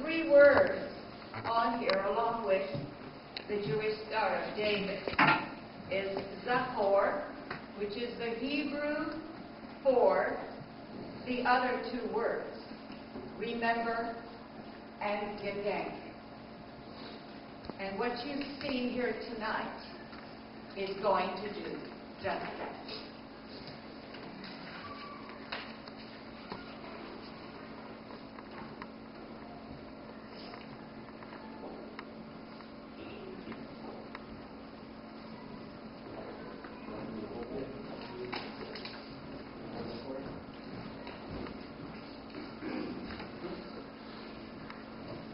three words on here, along with the Jewish Star of David, is Zachor, which is the Hebrew for the other two words, remember and gedenk. And what you've seen here tonight is going to do just that.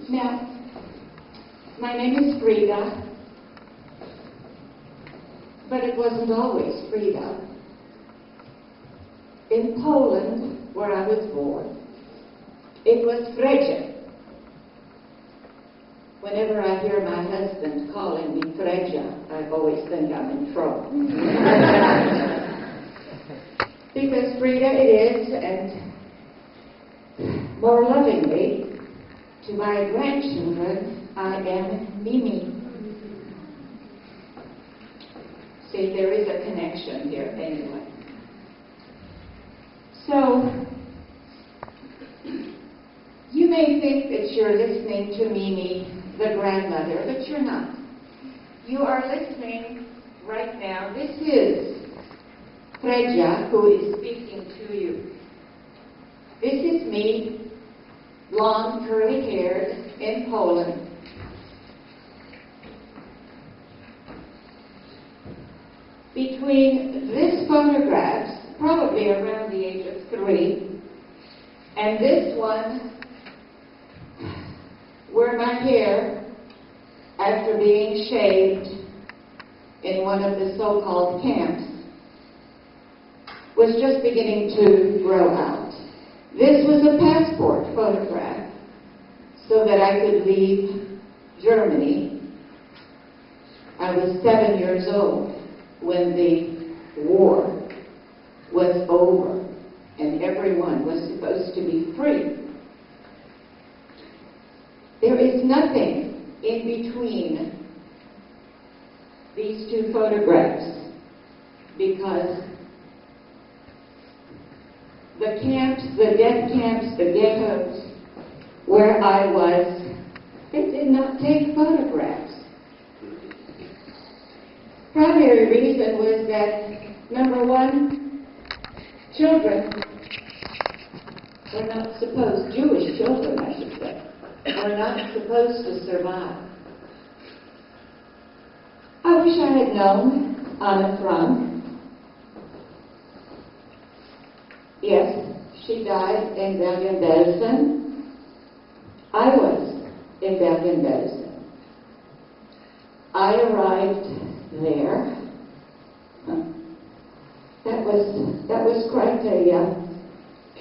Now, my name is Frieda, but it wasn't always Frieda. In Poland, where I was born, it was Frieda. Whenever I hear my husband calling me Frieda, I always think I'm in trouble. Because Frieda it is, and more lovingly, to my grandchildren, I am Mimi. See, there is a connection here anyway. So, you may think that you're listening to Mimi, the grandmother, but you're not. You are listening right now. This is Frieda who is speaking to you. This is me, blonde, curly-haired, in Poland. Between this photograph, probably around the age of 3, and this one, where my hair, after being shaved in one of the so-called camps, was just beginning to grow out. This was a passport photograph so that I could leave Germany. I was 7 years old when the war was over and everyone was supposed to be free. There is nothing in between these two photographs because the camps, the death camps, the ghettos where I was, they did not take photographs. Primary reason was that, number one, children were not supposed, Jewish children I should say, were not supposed to survive. I wish I had known Anna Frank. Yes, she died in Bergen-Belsen. I was in Bergen-Belsen. I arrived there. That was quite a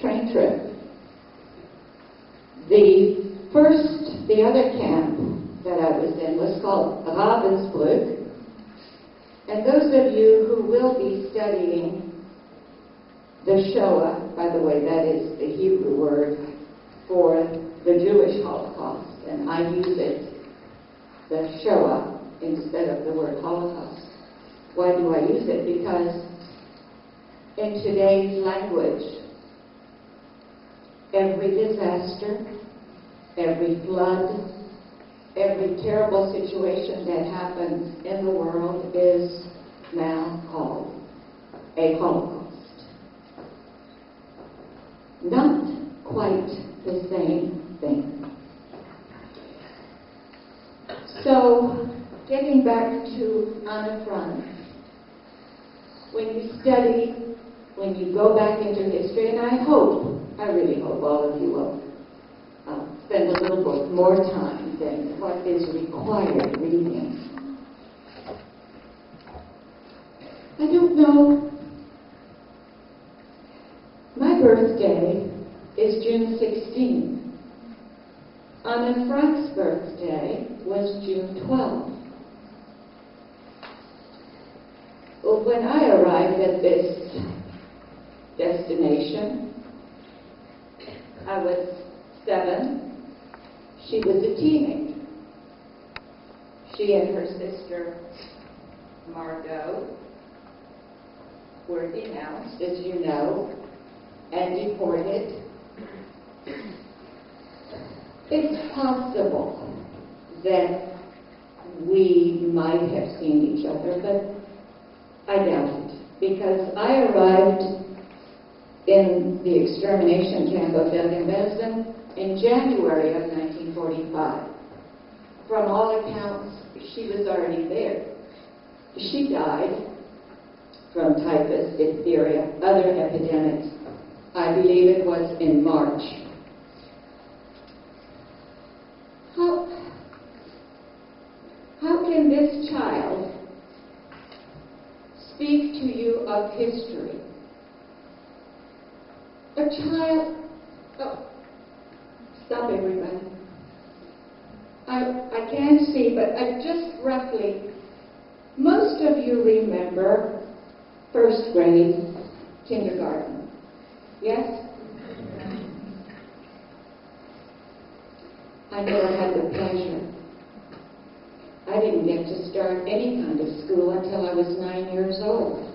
train trip. The other camp that I was in was called Ravensbrück. And those of you who will be studying the Shoah, by the way, that is the Hebrew word for the Jewish Holocaust, and I use it, the Shoah, instead of the word Holocaust. Why do I use it? Because in today's language, every disaster, every flood, every terrible situation that happens in the world is now called a Holocaust. Not quite the same thing. So, getting back to Anna Frank, when you study, when you go back into history, and I really hope all of you will spend a little bit more time than what is required reading. I don't know. My birthday is June 16. Anna Frank's birthday was June 12. Well, when I arrived at this destination, I was 7. she was a teenager. She and her sister, Margot, were denounced, as you know, and deported. It's possible that we might have seen each other, but I doubt it, because I arrived in the extermination camp of Bergen-Belsen in January of 1945. From all accounts, she was already there. She died from typhus, diphtheria, other epidemics. I believe it was in March. How can this child speak to you of history? A child, oh, stop everybody. I can't see, but just roughly, most of you remember first grade kindergarten, yes? I never had the pleasure. I didn't get to start any kind of school until I was 9 years old.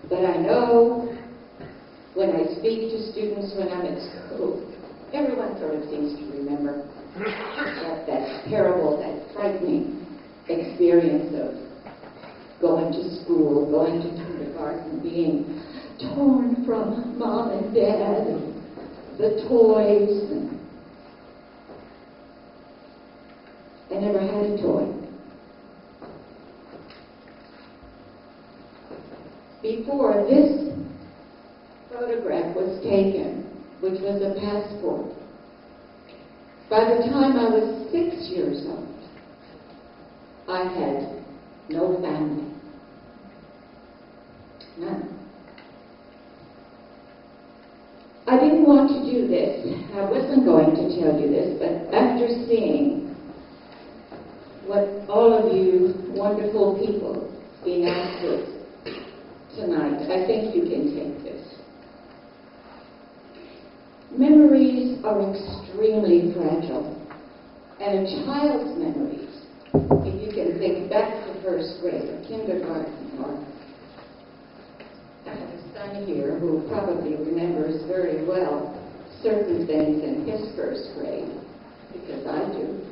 But I know when I speak to students when I'm at school, everyone sort of seems to remember that terrible, that frightening experience of going to school, going to kindergarten, being torn from mom and dad, and the toys. And I never had a toy. Before this photograph was taken, which was a passport, by the time I was 6 years old, I had no family. None. I didn't want to do this. I wasn't going to tell you this, but after seeing what all of you wonderful people denounced us tonight, I think you can take this. Memories are extremely fragile, and a child's memories, if you can think back to first grade or kindergarten, or I have a son here who probably remembers very well certain things in his first grade, because I do.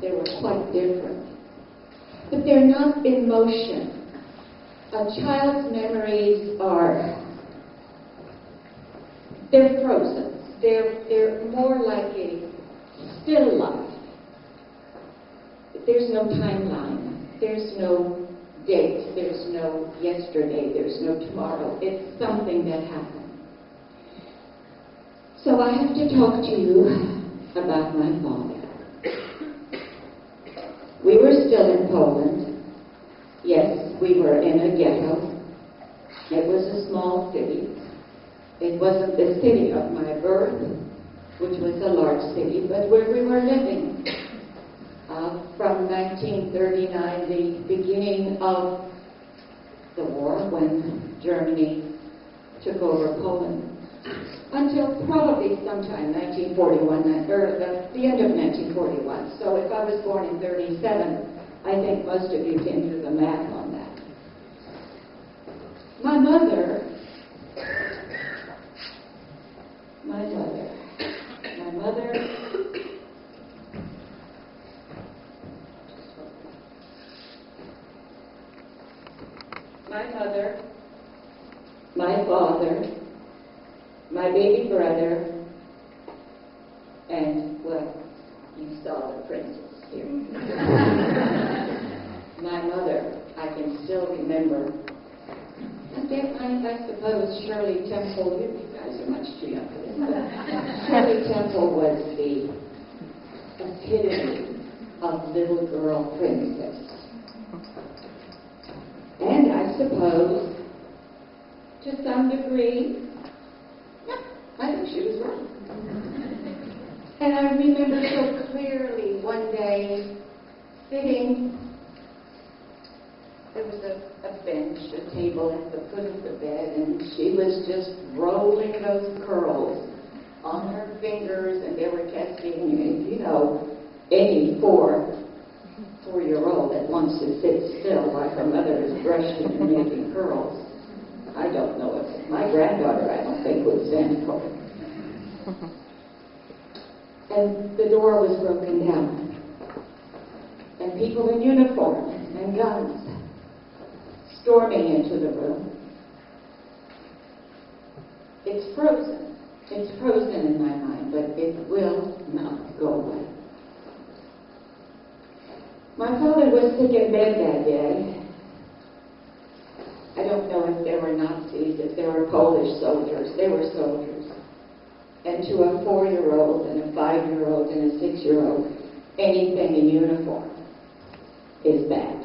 They were quite different. But they're not in motion. A child's memories they're frozen. They're more like a still life. There's no timeline. There's no date. There's no yesterday. There's no tomorrow. It's something that happened. So I have to talk to you about my father. We were still in Poland. Yes, we were in a ghetto. It was a small city. It wasn't the city of my birth, which was a large city, but where we were living. From 1939, the beginning of the war, when Germany took over Poland, until probably sometime 1941, or the end of 1941. So if I was born in 37, I think most of you can do the math on that. My mother, my father, my baby brother, and, well, you saw the princess here. My mother, I can still remember. I suppose Shirley Temple, you guys are much too young for this, but Shirley Temple was the epitome of little girl princess. And I suppose, to some degree, yeah, I think she was right. And I remember so clearly one day sitting, there was a bench, a table at the foot of the bed, and she was just rolling those curls on her fingers, and they were testing, you know, any four-year-old that wants to sit still while her mother is brushing and making curls. I don't know if my granddaughter, I don't think, would stand for it. And the door was broken down, and people in uniform and guns storming into the room. It's frozen. It's frozen in my mind, but it will not go away. My father was sick in bed that day. I don't know if they were Nazis, if they were Polish soldiers. They were soldiers. And to a 4-year-old and a 5-year-old and a 6-year-old, anything in uniform is bad.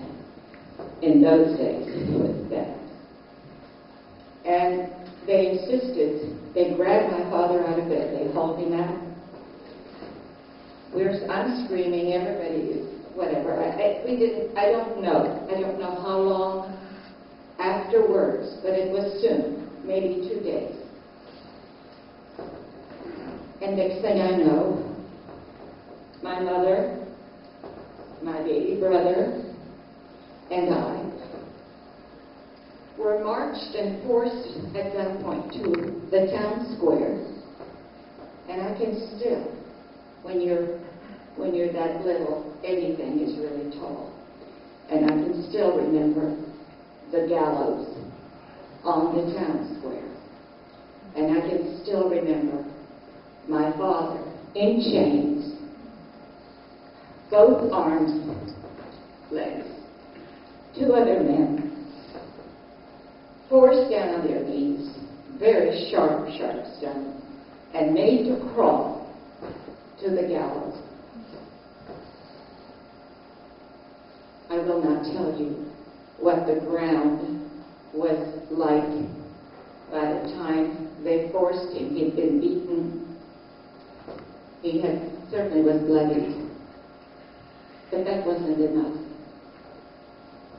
In those days, it was bad. And they insisted. They grabbed my father out of bed. They hauled him out. I'm screaming. Everybody is whatever. I don't know. I don't know how long afterwards, but it was soon, maybe 2 days. And next thing I know, my mother, my baby brother, and I were marched and forced at gunpoint to the town square. And I can still, when you're that little, anything is really tall. And I can still remember the gallows on the town square. And I can still remember my father in chains, both arms, legs, 2 other men, forced down on their knees, very sharp stones, and made to crawl to the gallows. I will not tell you what the ground was like by the time they forced him. He'd been beaten. He certainly was bloodied. But that wasn't enough.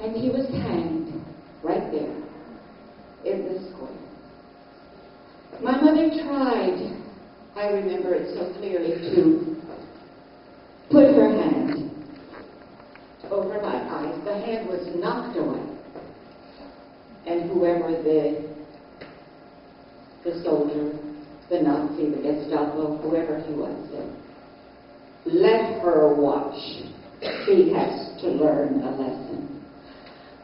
And he was hanged right there in the square. My mother tried, I remember it so clearly, to put her hand over my eyes. The hand was knocked away. And whoever the soldier, the Nazi, the Gestapo, whoever he was, said, let her watch. She has to learn a lesson.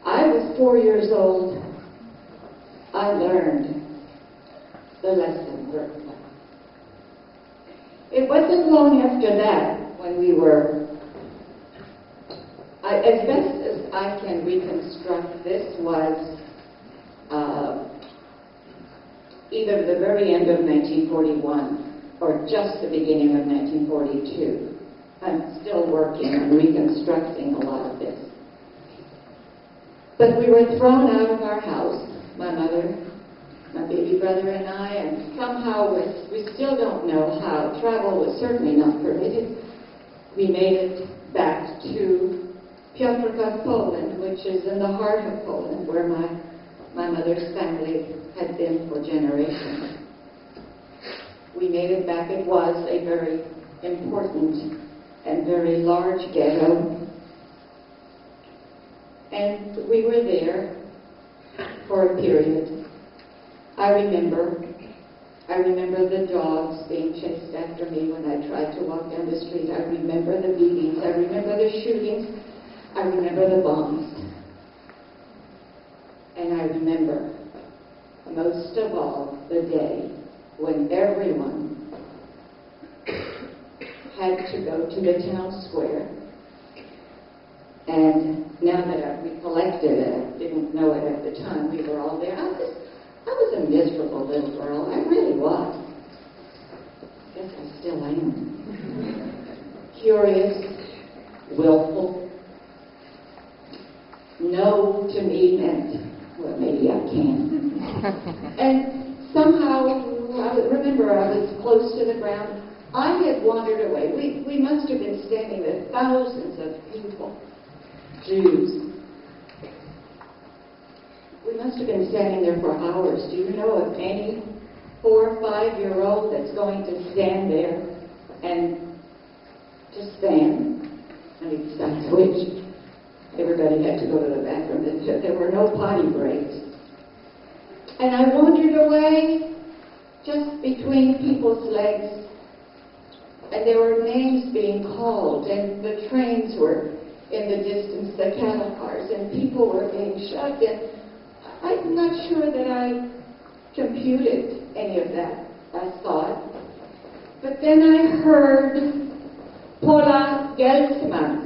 I was 4 years old. I learned the lesson very well. It wasn't long after that when we were, as best as I can reconstruct, this was either the very end of 1941 or just the beginning of 1942. I'm still working on reconstructing a lot of this. But we were thrown out of our house, my mother, my baby brother and I, and somehow we still don't know how. Travel was certainly not permitted. We made it back to Piotrków, Poland, which is in the heart of Poland, where my mother's family had been for generations. We made it back. It was a very important and very large ghetto. And we were there for a period. I remember the dogs being chased after me when I tried to walk down the street. I remember the beatings. I remember the shootings. I remember the bombs. And I remember, most of all, the day when everyone had to go to the town square. And now that I've recollected it, I didn't know it at the time, we were all there. I was a miserable little girl. I really was. I guess I still am. Curious, willful. No to me meant, well, maybe I can. And somehow, I remember I was close to the ground. I had wandered away. We must have been standing there, thousands of people, Jews. We must have been standing there for hours. Do you know of any 4 or 5-year-old that's going to stand there and just stand and decide which. Everybody had to go to the bathroom. There were no potty breaks. And I wandered away just between people's legs, and there were names being called, and the trains were in the distance, the cattle cars, and people were being shoved in. I'm not sure that I computed any of that. I saw it. But then I heard Paula Gelsman.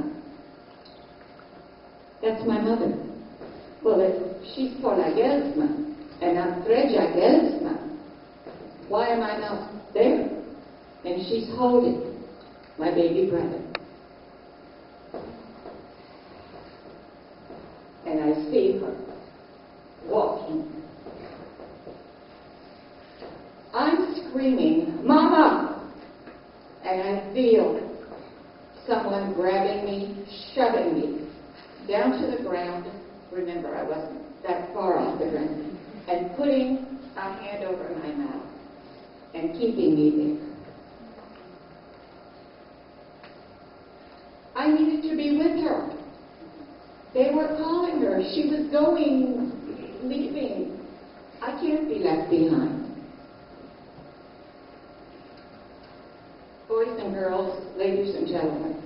That's my mother. Well, if she's Paula Gelsman, and I'm Frieda Gelsman, why am I not there? And she's holding my baby brother. And I see her walking. I'm screaming, "Mama!" And I feel someone grabbing me, shoving me down to the ground. Remember, I wasn't that far off the ground. And putting a hand over my mouth and keeping me there. I needed to be with her. They were calling her. She was going, leaving. I can't be left behind. Boys and girls, ladies and gentlemen,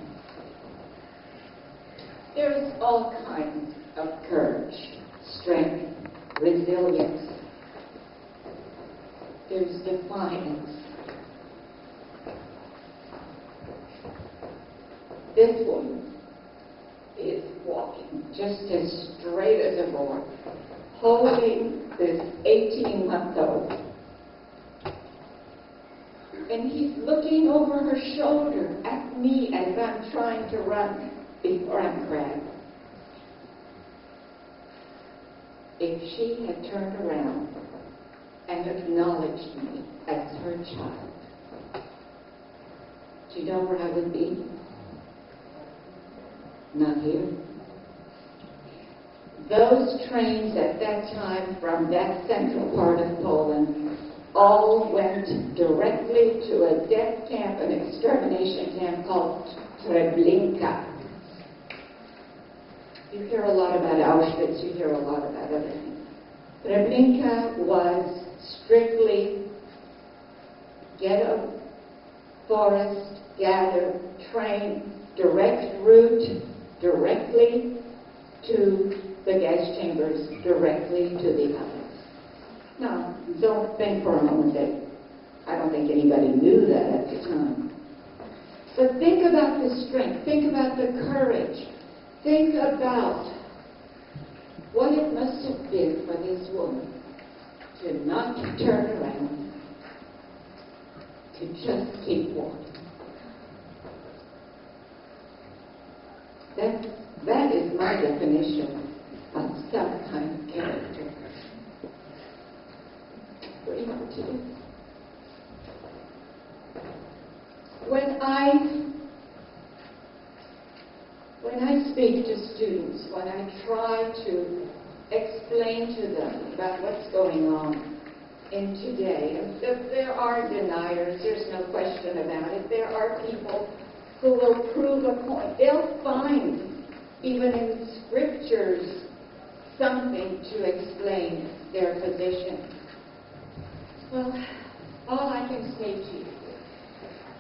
there's all kinds of courage, strength, resilience. There's defiance. This woman is walking just as straight as a board, holding this 18-month-old. And he's looking over her shoulder at me as I'm trying to run before I'm grabbed. If she had turned around and acknowledged me as her child, do you know where I would be? Not here. Those trains at that time from that central part of Poland all went directly to a death camp, an extermination camp called Treblinka. You hear a lot about Auschwitz, you hear a lot about other things. Treblinka was strictly ghetto, forest, gather, train, direct route, directly to the gas chambers, directly to the ovens. Now, don't think for a moment that I don't think anybody knew that at the time. But think about the strength, think about the courage, think about what it must have been for this woman to not turn around, to just keep walking. That is my definition of some kind of character. Pretty hard to do. When I speak to students, when I try to explain to them about what's going on in today, and there are deniers, there's no question about it. There are people who will prove a point. They'll find, even in scriptures, something to explain their position. Well, all I can say to you,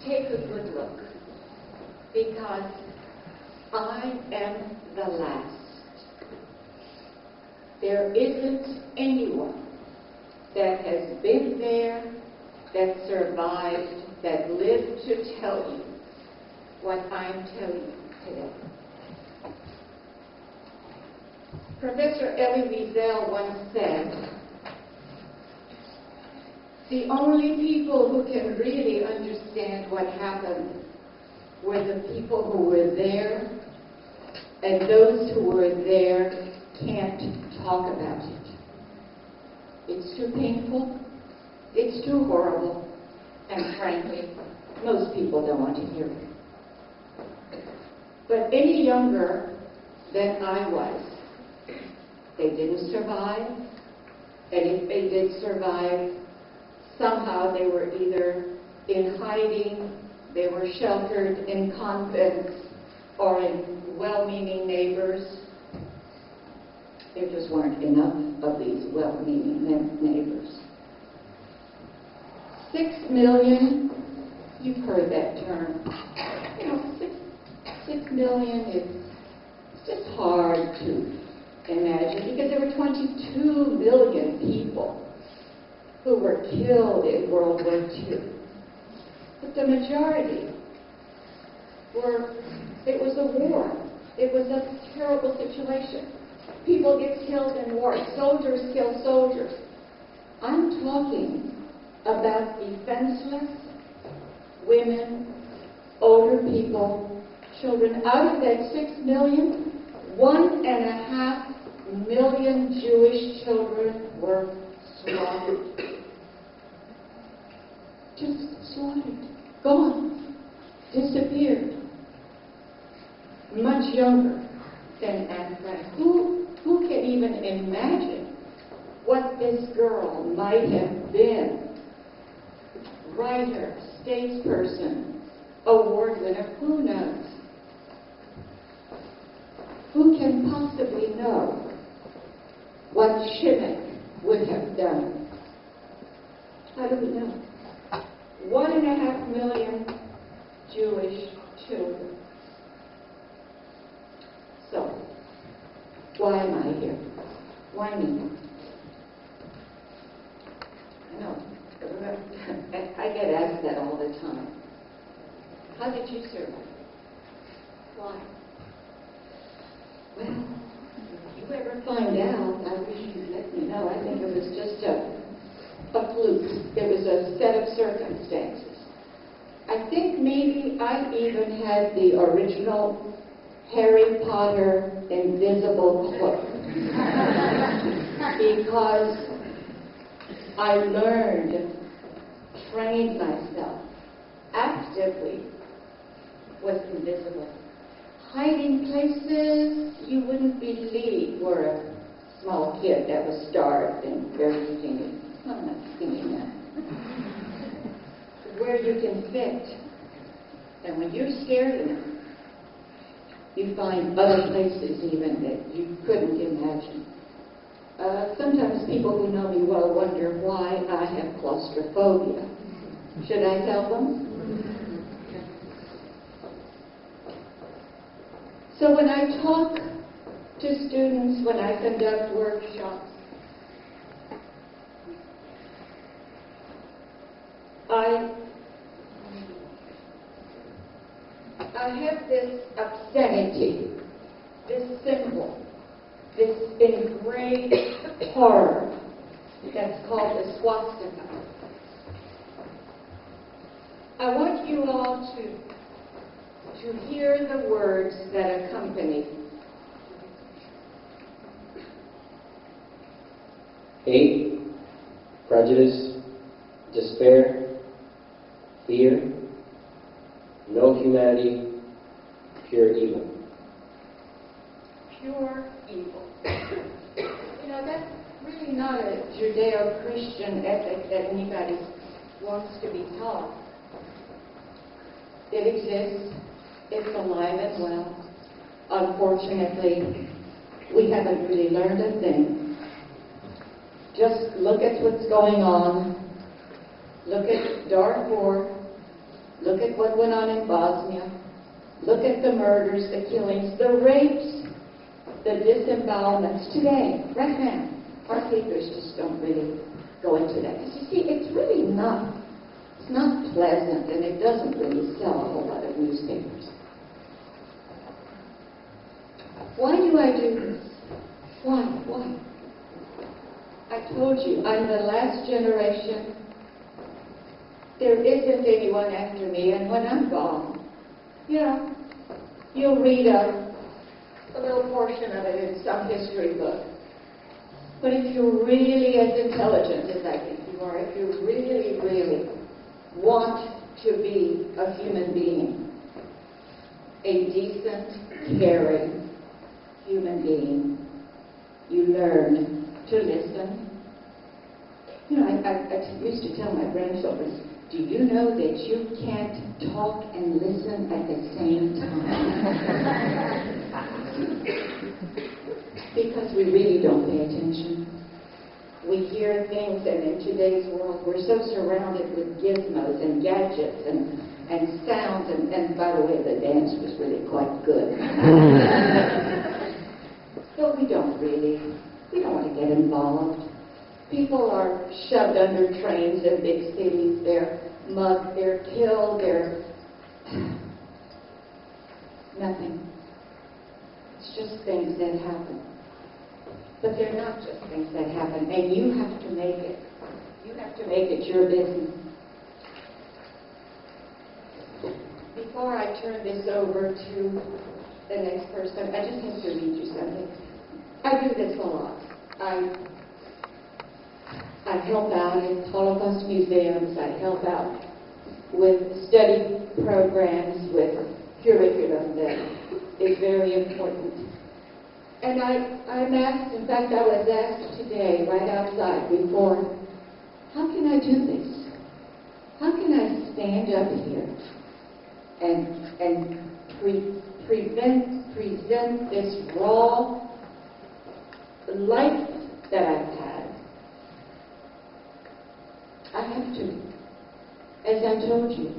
take a good look, because I am the last. There isn't anyone that has been there, that survived, that lived to tell you what I'm telling you today. Professor Elie Wiesel once said, the only people who can really understand what happened were the people who were there, and those who were there can't talk about it. It's too painful, it's too horrible, and frankly, most people don't want to hear it. But any younger than I was, they didn't survive, and if they did survive, somehow they were either in hiding, they were sheltered in convents, or in well-meaning neighbors. There just weren't enough of these well-meaning neighbors. 6 million, you've heard that term. You know, 6 million, it's just hard to imagine, because there were 22 million people who were killed in World War II. But the majority it was a war. It was a terrible situation. People get killed in war. Soldiers kill soldiers. I'm talking about defenseless women, older people, children. Out of that 6 million, 1.5 million Jewish children were slaughtered. Just slaughtered. Gone. Disappeared. Much younger than Anne Frank. Who can even imagine what this girl might have been? Writer, statesperson, award winner, who knows? Who can possibly know what Shimmick would have done? How do we know? 1.5 million Jewish children. So, why am I here? Why me? I know. I get asked that all the time. How did you survive? Why? Well, if you ever find out, I wish you'd let me know. I think it was just a fluke. It was a set of circumstances. I think maybe I even had the original Harry Potter invisible cloak. Because I learned, trained myself, actively was invisible. Hiding places you wouldn't believe were a small kid that was starved and very skinny. I'm not skinny now. Where you can fit. And when you're scared enough, you find other places even that you couldn't imagine. Sometimes people who know me well wonder why I have claustrophobia. Should I tell them? So when I talk to students, when I conduct workshops, I have this obscenity, this symbol, this engraved horror that's called the swastika. I want you all to hear the words that accompany. Hate, prejudice, despair, fear, no humanity, pure evil. Pure evil. You know, that's really not a Judeo-Christian ethic that anybody wants to be taught. It exists. It's alive and well. Unfortunately, we haven't really learned a thing. Just look at what's going on. Look at Darfur. Look at what went on in Bosnia. Look at the murders, the killings, the rapes, the disembowelments today, right now. Our papers just don't really go into that. Because you see, it's really not pleasant, and it doesn't really sell a whole lot of newspapers. Why do I do this? Why? I told you, I'm the last generation. There isn't anyone after me, and when I'm gone, you know, you'll read a little portion of it in some history book. But if you're really as intelligent as I think you are, if you really, really want to be a human being, a decent, caring human being, you learn to listen. You know, I used to tell my grandchildren, do you know that you can't talk and listen at the same time? Because we really don't pay attention. We hear things, and in today's world, we're so surrounded with gizmos and gadgets and sounds, and by the way, the dance was really quite good. But we don't want to get involved. People are shoved under trains in big cities, they're mugged, they're killed, they're nothing. It's just things that happen. But they're not just things that happen, and you have to make it. You have to make it your business. Before I turn this over to the next person, I just have to read you something. I do this a lot. I help out in Holocaust museums. I help out with study programs, with curriculum that is very important. And I'm asked, in fact, I was asked today, right outside before, how can I do this? How can I stand up here and present this raw life that I've had? I have to. As I told you,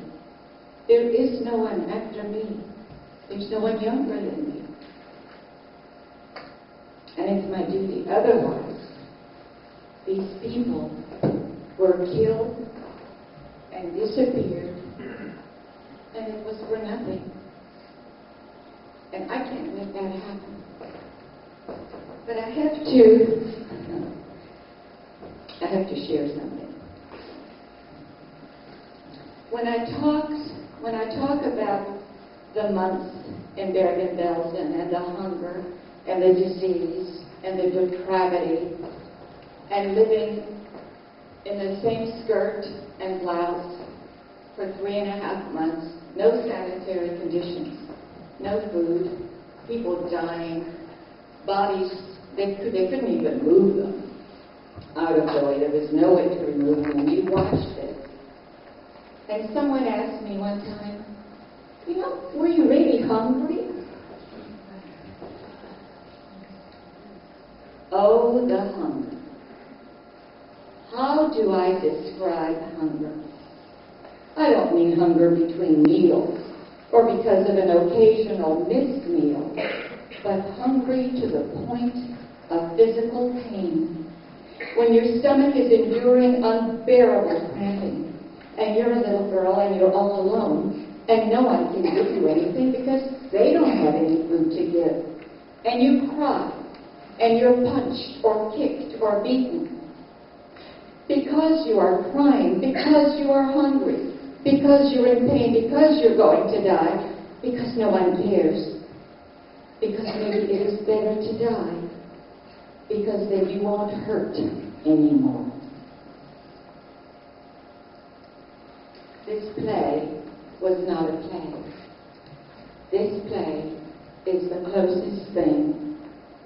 there is no one after me. There's no one younger than me. And it's my duty. Otherwise, these people were killed and disappeared, and it was for nothing. And I can't let that happen. But I have to share something. When I talk about the months in Bergen-Belsen and the hunger and the disease and the depravity and living in the same skirt and blouse for 3.5 months, no sanitary conditions, no food, people dying, bodies, they couldn't even move them out of the way. There was no way to remove them, and you watched it. And someone asked me one time, you know, were you really hungry? Oh, the hunger. How do I describe hunger? I don't mean hunger between meals or because of an occasional missed meal, but hungry to the point of physical pain. When your stomach is enduring unbearable cramping, and you're a little girl and you're all alone, and no one can give you anything because they don't have any food to give, and you cry, and you're punched or kicked or beaten because you are crying, because you are hungry, because you're in pain, because you're going to die, because no one cares, because maybe it is better to die, because then you won't hurt anymore. This play was not a play. This play is the closest thing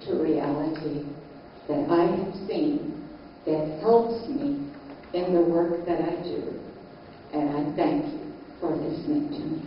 to reality that I have seen that helps me in the work that I do. And I thank you for listening to me.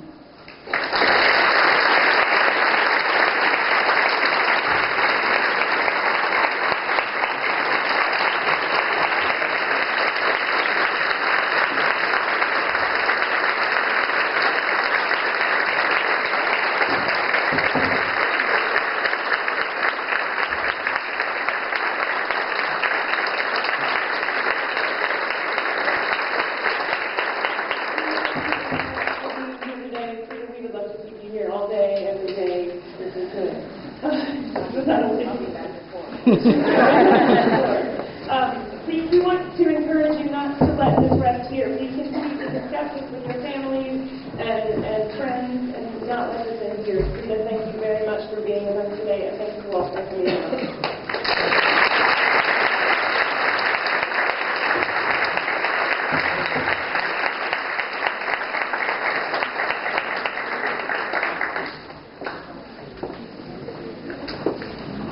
We want to